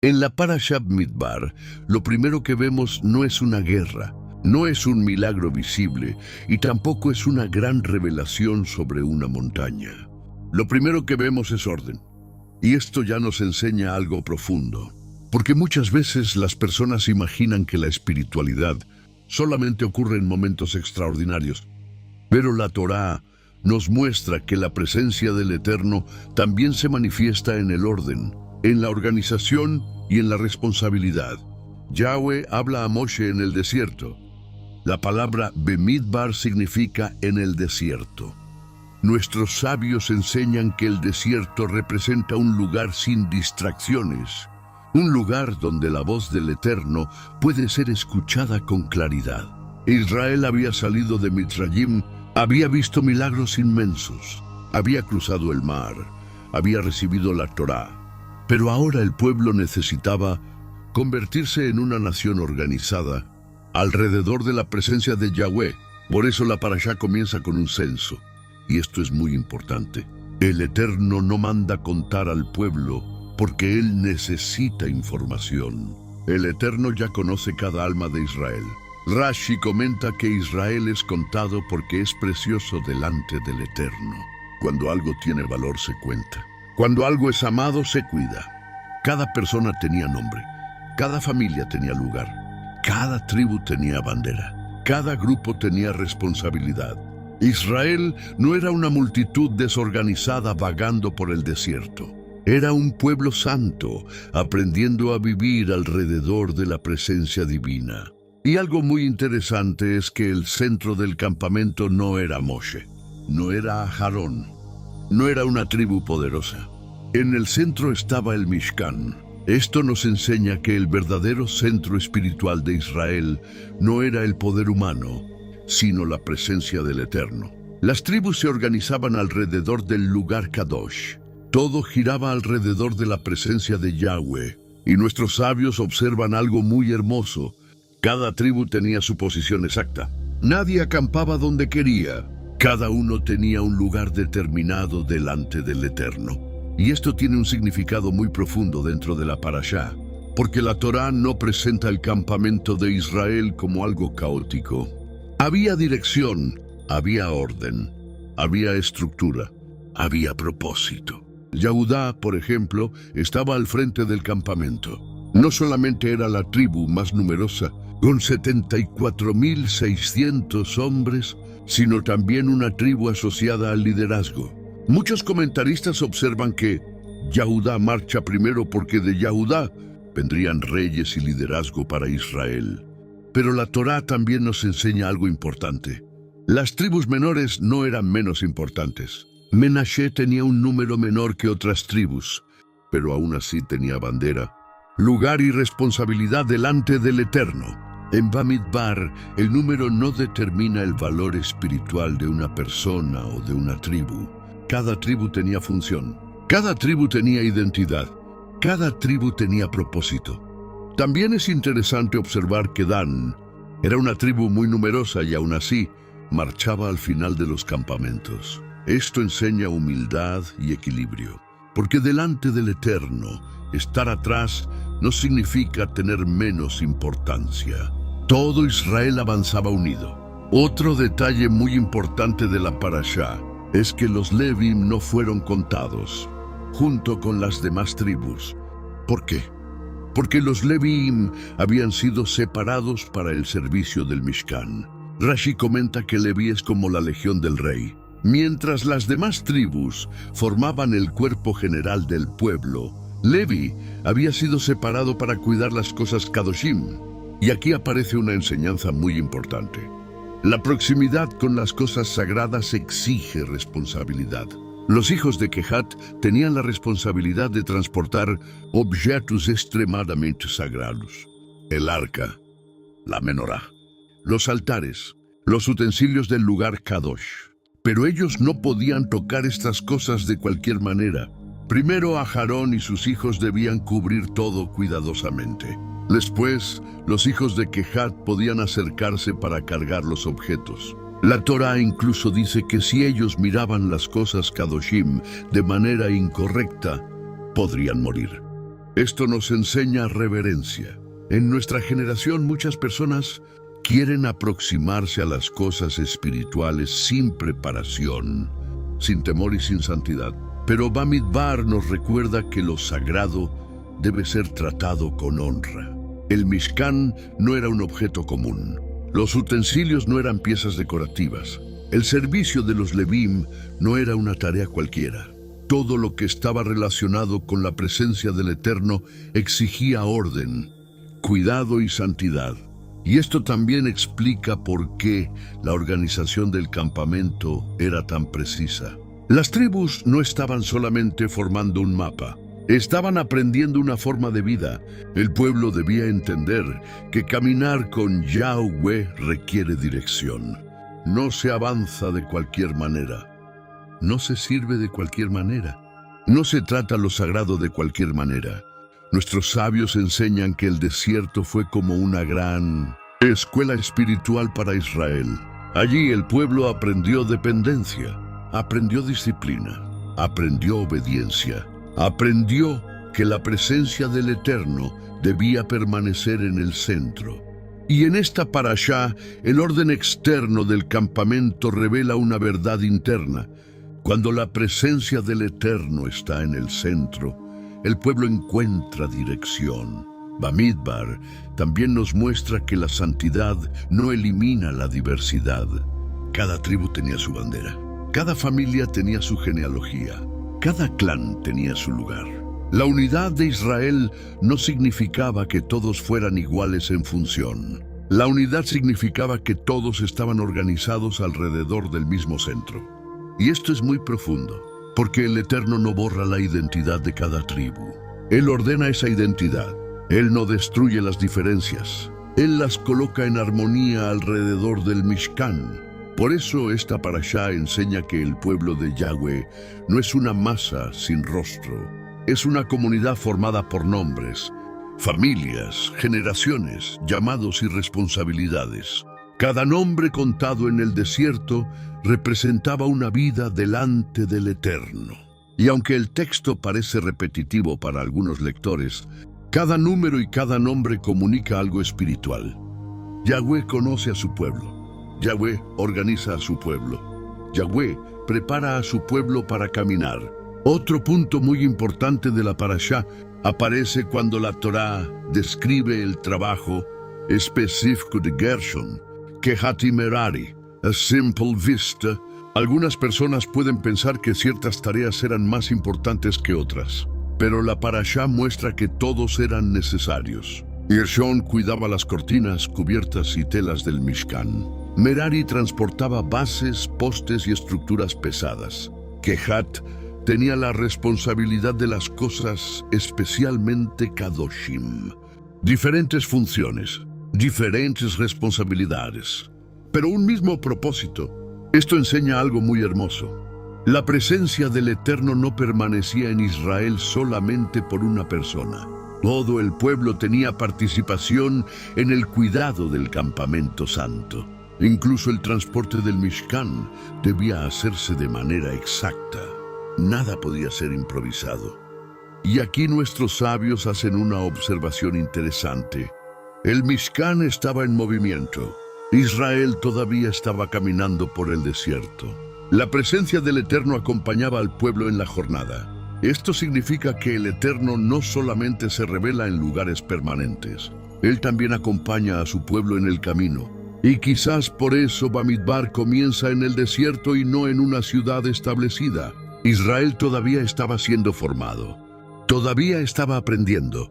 En la Parashat Midbar, lo primero que vemos no es una guerra, no es un milagro visible y tampoco es una gran revelación sobre una montaña. Lo primero que vemos es orden. Y esto ya nos enseña algo profundo, porque muchas veces las personas imaginan que la espiritualidad solamente ocurre en momentos extraordinarios. Pero la Torá nos muestra que la presencia del Eterno también se manifiesta en el orden, en la organización y en la responsabilidad. Yahweh habla a Moshe en el desierto. La palabra Bemidbar significa en el desierto. Nuestros sabios enseñan que el desierto representa un lugar sin distracciones, un lugar donde la voz del Eterno puede ser escuchada con claridad. Israel había salido de Mitzrayim, había visto milagros inmensos, había cruzado el mar, había recibido la Torá. Pero ahora el pueblo necesitaba convertirse en una nación organizada alrededor de la presencia de Yahweh. Por eso la parashá comienza con un censo. Y esto es muy importante. El Eterno no manda contar al pueblo porque Él necesita información. El Eterno ya conoce cada alma de Israel. Rashi comenta que Israel es contado porque es precioso delante del Eterno. Cuando algo tiene valor se cuenta. Cuando algo es amado se cuida. Cada persona tenía nombre. Cada familia tenía lugar. Cada tribu tenía bandera. Cada grupo tenía responsabilidad. Israel no era una multitud desorganizada vagando por el desierto. Era un pueblo santo, aprendiendo a vivir alrededor de la presencia divina. Y algo muy interesante es que el centro del campamento no era Moshe, no era Aarón, no era una tribu poderosa. En el centro estaba el Mishkan. Esto nos enseña que el verdadero centro espiritual de Israel no era el poder humano, sino la presencia del Eterno. Las tribus se organizaban alrededor del lugar Kadosh. Todo giraba alrededor de la presencia de Yahweh. Y nuestros sabios observan algo muy hermoso. Cada tribu tenía su posición exacta. Nadie acampaba donde quería. Cada uno tenía un lugar determinado delante del Eterno. Y esto tiene un significado muy profundo dentro de la parashá, porque la Torá no presenta el campamento de Israel como algo caótico. Había dirección, había orden, había estructura, había propósito. Yehudá, por ejemplo, estaba al frente del campamento. No solamente era la tribu más numerosa, con 74.600 hombres, sino también una tribu asociada al liderazgo. Muchos comentaristas observan que Yehudá marcha primero porque de Yehudá vendrían reyes y liderazgo para Israel. Pero la Torá también nos enseña algo importante. Las tribus menores no eran menos importantes. Menashe tenía un número menor que otras tribus, pero aún así tenía bandera, lugar y responsabilidad delante del Eterno. En Bamidbar, el número no determina el valor espiritual de una persona o de una tribu. Cada tribu tenía función, cada tribu tenía identidad, cada tribu tenía propósito. También es interesante observar que Dan era una tribu muy numerosa y aún así marchaba al final de los campamentos. Esto enseña humildad y equilibrio, porque delante del Eterno, estar atrás no significa tener menos importancia. Todo Israel avanzaba unido. Otro detalle muy importante de la parashá es que los Levim no fueron contados, junto con las demás tribus. ¿Por qué? Porque los Levim habían sido separados para el servicio del Mishkan. Rashi comenta que Leví es como la legión del rey. Mientras las demás tribus formaban el cuerpo general del pueblo, Leví había sido separado para cuidar las cosas Kadoshim. Y aquí aparece una enseñanza muy importante. La proximidad con las cosas sagradas exige responsabilidad. Los hijos de Kehat tenían la responsabilidad de transportar objetos extremadamente sagrados. El arca, la menorá, los altares, los utensilios del lugar Kadosh. Pero ellos no podían tocar estas cosas de cualquier manera. Primero Aarón y sus hijos debían cubrir todo cuidadosamente. Después, los hijos de Kehat podían acercarse para cargar los objetos. La Torá incluso dice que si ellos miraban las cosas Kadoshim de manera incorrecta, podrían morir. Esto nos enseña reverencia. En nuestra generación muchas personas quieren aproximarse a las cosas espirituales sin preparación, sin temor y sin santidad. Pero Bamidbar nos recuerda que lo sagrado debe ser tratado con honra. El Mishkan no era un objeto común. Los utensilios no eran piezas decorativas. El servicio de los Levim no era una tarea cualquiera. Todo lo que estaba relacionado con la presencia del Eterno exigía orden, cuidado y santidad. Y esto también explica por qué la organización del campamento era tan precisa. Las tribus no estaban solamente formando un mapa, estaban aprendiendo una forma de vida. El pueblo debía entender que caminar con Yahweh requiere dirección. No se avanza de cualquier manera. No se sirve de cualquier manera. No se trata lo sagrado de cualquier manera. Nuestros sabios enseñan que el desierto fue como una gran escuela espiritual para Israel. Allí el pueblo aprendió dependencia, aprendió disciplina, aprendió obediencia, aprendió que la presencia del Eterno debía permanecer en el centro. Y en esta parashá, el orden externo del campamento revela una verdad interna. Cuando la presencia del Eterno está en el centro, el pueblo encuentra dirección. Bamidbar también nos muestra que la santidad no elimina la diversidad. Cada tribu tenía su bandera, cada familia tenía su genealogía, cada clan tenía su lugar. La unidad de Israel no significaba que todos fueran iguales en función. La unidad significaba que todos estaban organizados alrededor del mismo centro. Y esto es muy profundo, porque el Eterno no borra la identidad de cada tribu. Él ordena esa identidad. Él no destruye las diferencias. Él las coloca en armonía alrededor del Mishkan. Por eso esta parashá enseña que el pueblo de Yahweh no es una masa sin rostro. Es una comunidad formada por nombres, familias, generaciones, llamados y responsabilidades. Cada nombre contado en el desierto representaba una vida delante del Eterno. Y aunque el texto parece repetitivo para algunos lectores, cada número y cada nombre comunica algo espiritual. Yahweh conoce a su pueblo. Yahweh organiza a su pueblo. Yahweh prepara a su pueblo para caminar. Otro punto muy importante de la parashá aparece cuando la Torá describe el trabajo específico de Gershon, Kehat y Merari. A simple vista, algunas personas pueden pensar que ciertas tareas eran más importantes que otras, pero la parashá muestra que todos eran necesarios. Gershon cuidaba las cortinas, cubiertas y telas del Mishkan. Merari transportaba bases, postes y estructuras pesadas. Kehat tenía la responsabilidad de las cosas especialmente Kadoshim. Diferentes funciones, diferentes responsabilidades, pero un mismo propósito. Esto enseña algo muy hermoso. La presencia del Eterno no permanecía en Israel solamente por una persona. Todo el pueblo tenía participación en el cuidado del campamento santo. Incluso el transporte del Mishkan debía hacerse de manera exacta. Nada podía ser improvisado. Y aquí nuestros sabios hacen una observación interesante. El Mishkan estaba en movimiento. Israel todavía estaba caminando por el desierto. La presencia del Eterno acompañaba al pueblo en la jornada. Esto significa que el Eterno no solamente se revela en lugares permanentes. Él también acompaña a su pueblo en el camino. Y quizás por eso Bamidbar comienza en el desierto y no en una ciudad establecida. Israel todavía estaba siendo formado. Todavía estaba aprendiendo.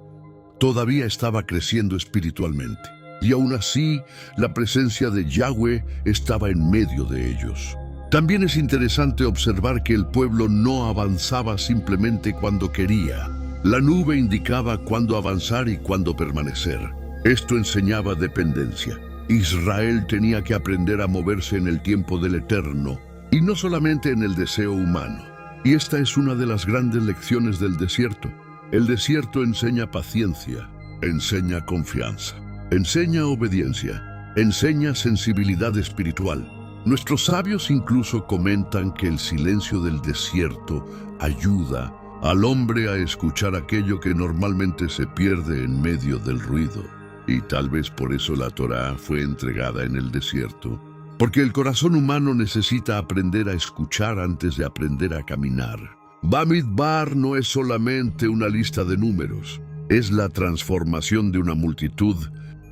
Todavía estaba creciendo espiritualmente. Y aún así, la presencia de Yahweh estaba en medio de ellos. También es interesante observar que el pueblo no avanzaba simplemente cuando quería. La nube indicaba cuándo avanzar y cuándo permanecer. Esto enseñaba dependencia. Israel tenía que aprender a moverse en el tiempo del Eterno, y no solamente en el deseo humano. Y esta es una de las grandes lecciones del desierto. El desierto enseña paciencia, enseña confianza, enseña obediencia, enseña sensibilidad espiritual. Nuestros sabios incluso comentan que el silencio del desierto ayuda al hombre a escuchar aquello que normalmente se pierde en medio del ruido. Y tal vez por eso la Torá fue entregada en el desierto. Porque el corazón humano necesita aprender a escuchar antes de aprender a caminar. Bamidbar no es solamente una lista de números. Es la transformación de una multitud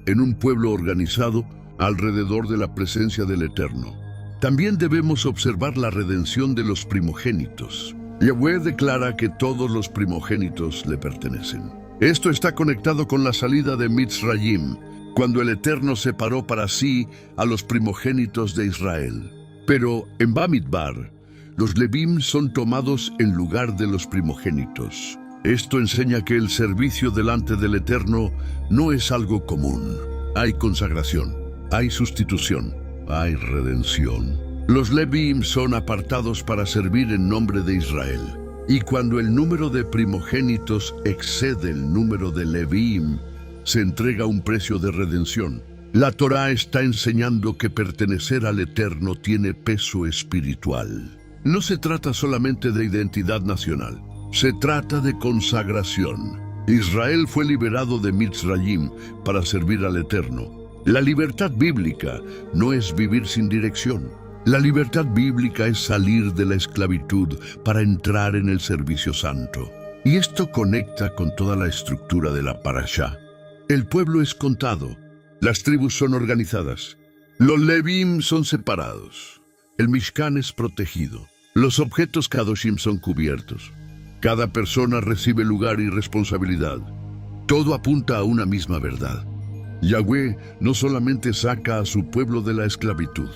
en un pueblo organizado alrededor de la presencia del Eterno. También debemos observar la redención de los primogénitos. Yahweh declara que todos los primogénitos le pertenecen. Esto está conectado con la salida de Mitzrayim, cuando el Eterno separó para sí a los primogénitos de Israel. Pero en Bamidbar, los Levim son tomados en lugar de los primogénitos. Esto enseña que el servicio delante del Eterno no es algo común. Hay consagración, hay sustitución, hay redención. Los Levim son apartados para servir en nombre de Israel. Y cuando el número de primogénitos excede el número de Levim, se entrega un precio de redención. La Torá está enseñando que pertenecer al Eterno tiene peso espiritual. No se trata solamente de identidad nacional, se trata de consagración. Israel fue liberado de Mitzrayim para servir al Eterno. La libertad bíblica no es vivir sin dirección. La libertad bíblica es salir de la esclavitud para entrar en el servicio santo. Y esto conecta con toda la estructura de la parashá. El pueblo es contado, las tribus son organizadas, los Levim son separados, el Mishkan es protegido, los objetos Kadoshim son cubiertos. Cada persona recibe lugar y responsabilidad. Todo apunta a una misma verdad. Yahweh no solamente saca a su pueblo de la esclavitud,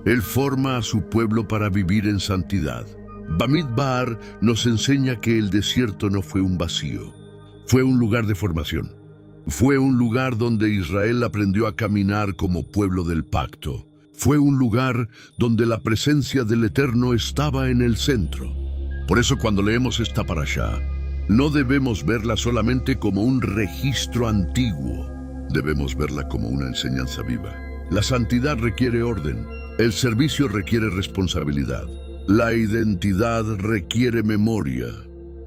Él forma a su pueblo para vivir en santidad. Bamidbar nos enseña que el desierto no fue un vacío, fue un lugar de formación. Fue un lugar donde Israel aprendió a caminar como pueblo del pacto. Fue un lugar donde la presencia del Eterno estaba en el centro. Por eso cuando leemos esta parashá, no debemos verla solamente como un registro antiguo. Debemos verla como una enseñanza viva. La santidad requiere orden. El servicio requiere responsabilidad. La identidad requiere memoria.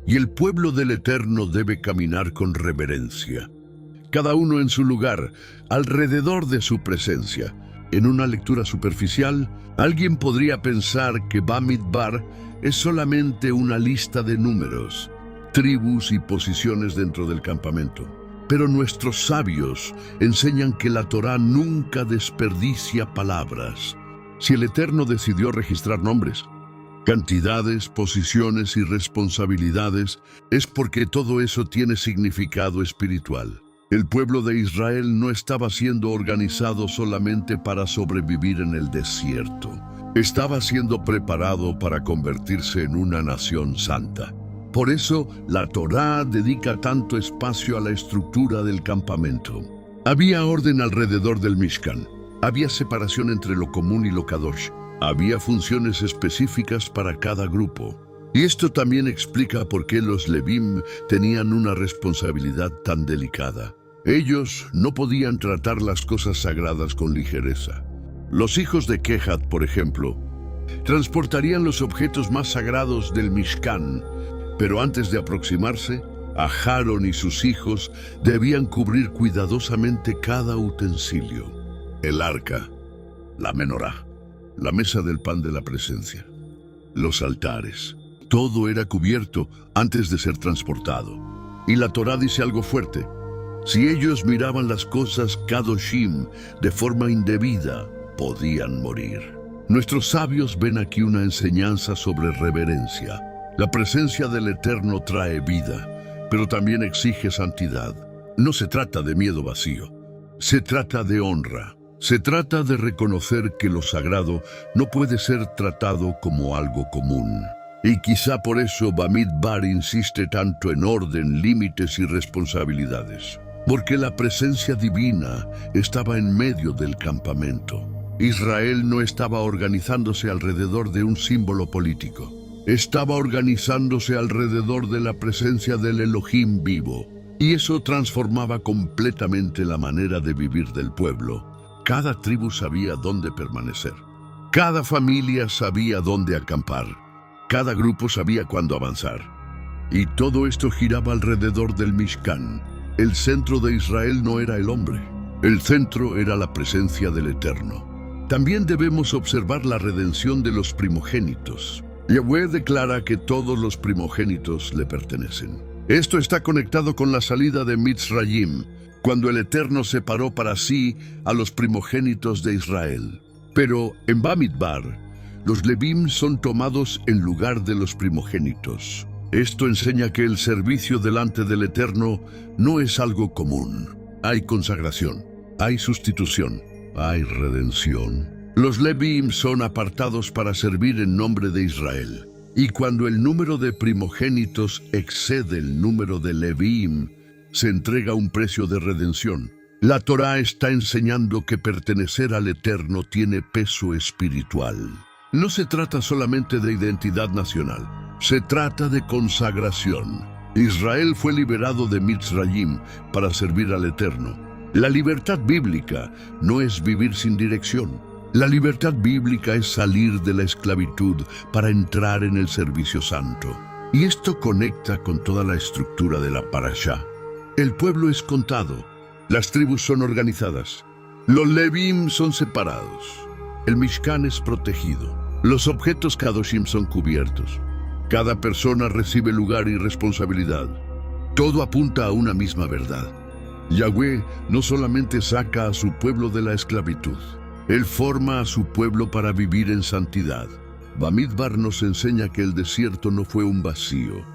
Y el pueblo del Eterno debe caminar con reverencia. Cada uno en su lugar, alrededor de su presencia. En una lectura superficial, alguien podría pensar que Bamidbar es solamente una lista de números, tribus y posiciones dentro del campamento. Pero nuestros sabios enseñan que la Torá nunca desperdicia palabras. Si el Eterno decidió registrar nombres, cantidades, posiciones y responsabilidades, es porque todo eso tiene significado espiritual. El pueblo de Israel no estaba siendo organizado solamente para sobrevivir en el desierto. Estaba siendo preparado para convertirse en una nación santa. Por eso, la Torá dedica tanto espacio a la estructura del campamento. Había orden alrededor del Mishkan. Había separación entre lo común y lo kadosh. Había funciones específicas para cada grupo. Y esto también explica por qué los Levim tenían una responsabilidad tan delicada. Ellos no podían tratar las cosas sagradas con ligereza. Los hijos de Kehat, por ejemplo, transportarían los objetos más sagrados del Mishkan, pero antes de aproximarse, Aarón y sus hijos debían cubrir cuidadosamente cada utensilio. El arca, la menorá, la mesa del pan de la presencia, los altares. Todo era cubierto antes de ser transportado. Y la Torá dice algo fuerte. Si ellos miraban las cosas Kadoshim de forma indebida, podían morir. Nuestros sabios ven aquí una enseñanza sobre reverencia. La presencia del Eterno trae vida, pero también exige santidad. No se trata de miedo vacío, se trata de honra. Se trata de reconocer que lo sagrado no puede ser tratado como algo común. Y quizá por eso Bamidbar insiste tanto en orden, límites y responsabilidades. Porque la presencia divina estaba en medio del campamento. Israel no estaba organizándose alrededor de un símbolo político. Estaba organizándose alrededor de la presencia del Elohim vivo. Y eso transformaba completamente la manera de vivir del pueblo. Cada tribu sabía dónde permanecer. Cada familia sabía dónde acampar. Cada grupo sabía cuándo avanzar. Y todo esto giraba alrededor del Mishkan. El centro de Israel no era el hombre. El centro era la presencia del Eterno. También debemos observar la redención de los primogénitos. Yahweh declara que todos los primogénitos le pertenecen. Esto está conectado con la salida de Mitzrayim, cuando el Eterno separó para sí a los primogénitos de Israel. Pero en Bamidbar, los Levim son tomados en lugar de los primogénitos. Esto enseña que el servicio delante del Eterno no es algo común. Hay consagración, hay sustitución, hay redención. Los Levim son apartados para servir en nombre de Israel. Y cuando el número de primogénitos excede el número de Levim, se entrega un precio de redención. La Torá está enseñando que pertenecer al Eterno tiene peso espiritual. No se trata solamente de identidad nacional, se trata de consagración. Israel fue liberado de Mitzrayim para servir al Eterno. La libertad bíblica no es vivir sin dirección. La libertad bíblica es salir de la esclavitud para entrar en el servicio santo. Y esto conecta con toda la estructura de la parashá. El pueblo es contado, las tribus son organizadas, los Levim son separados, el Mishkan es protegido, los objetos Kadoshim son cubiertos. Cada persona recibe lugar y responsabilidad. Todo apunta a una misma verdad. Yahweh no solamente saca a su pueblo de la esclavitud, Él forma a su pueblo para vivir en santidad. Bamidbar nos enseña que el desierto no fue un vacío,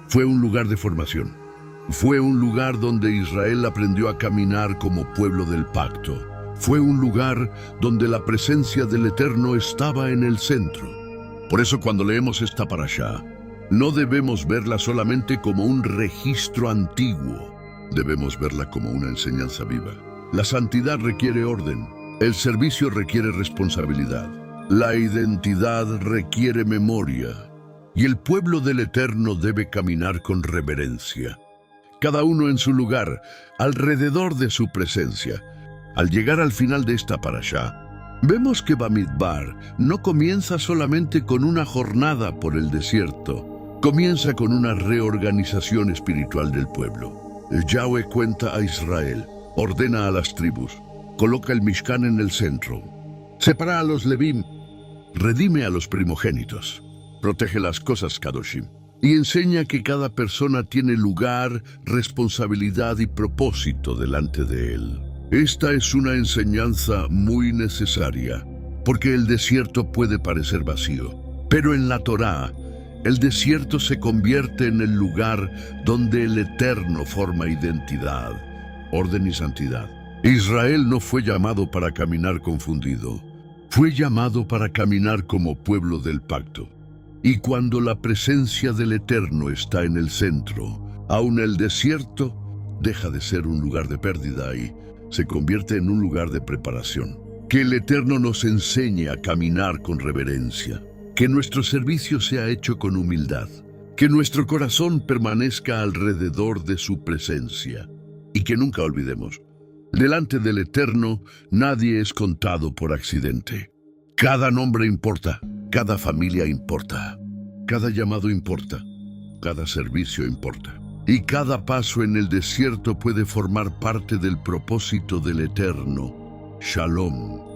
fue un lugar de formación. Fue un lugar donde Israel aprendió a caminar como pueblo del pacto. Fue un lugar donde la presencia del Eterno estaba en el centro. Por eso cuando leemos esta parashá, no debemos verla solamente como un registro antiguo. Debemos verla como una enseñanza viva. La santidad requiere orden. El servicio requiere responsabilidad. La identidad requiere memoria. Y el pueblo del Eterno debe caminar con reverencia. Cada uno en su lugar, alrededor de su presencia. Al llegar al final de esta parashá, vemos que Bamidbar no comienza solamente con una jornada por el desierto, comienza con una reorganización espiritual del pueblo. Yahweh cuenta a Israel, ordena a las tribus, coloca el Mishkan en el centro, separa a los Levim, redime a los primogénitos, protege las cosas Kadoshim, y enseña que cada persona tiene lugar, responsabilidad y propósito delante de Él. Esta es una enseñanza muy necesaria, porque el desierto puede parecer vacío, pero en la Torá, el desierto se convierte en el lugar donde el Eterno forma identidad, orden y santidad. Israel no fue llamado para caminar confundido, fue llamado para caminar como pueblo del pacto. Y cuando la presencia del Eterno está en el centro, aun el desierto deja de ser un lugar de pérdida y se convierte en un lugar de preparación. Que el Eterno nos enseñe a caminar con reverencia, que nuestro servicio sea hecho con humildad, que nuestro corazón permanezca alrededor de su presencia y que nunca olvidemos, delante del Eterno nadie es contado por accidente. Cada nombre importa. Cada familia importa, cada llamado importa, cada servicio importa. Y cada paso en el desierto puede formar parte del propósito del Eterno. Shalom.